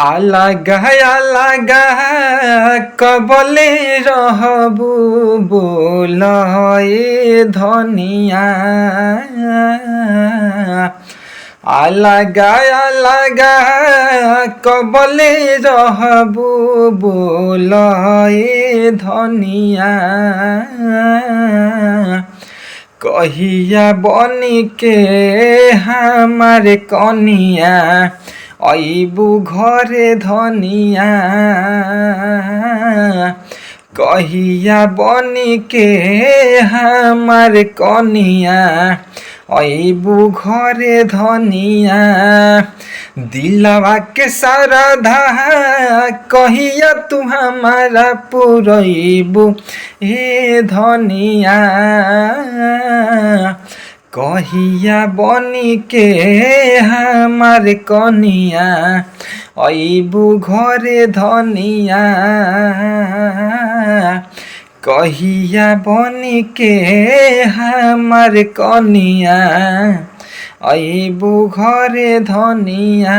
আলাগা আলাগা কবলে রহবু বলয়ে ধনিয়া আলাগা আলাগা কবলে রহবু বলয়ে ধনিয়া कहिया बनी के हमार कनिया अबू घरे धनिया कहिया बनी के हमार कनिया अबू घरे धनिया दिलवा के सरधा कहिया तू हमारा पुरैबू हे धनिया कहिया बनी के हमार कनिया अबू घरे धनिया कहिया बनी के हमार कनिया अबू घरे धनिया।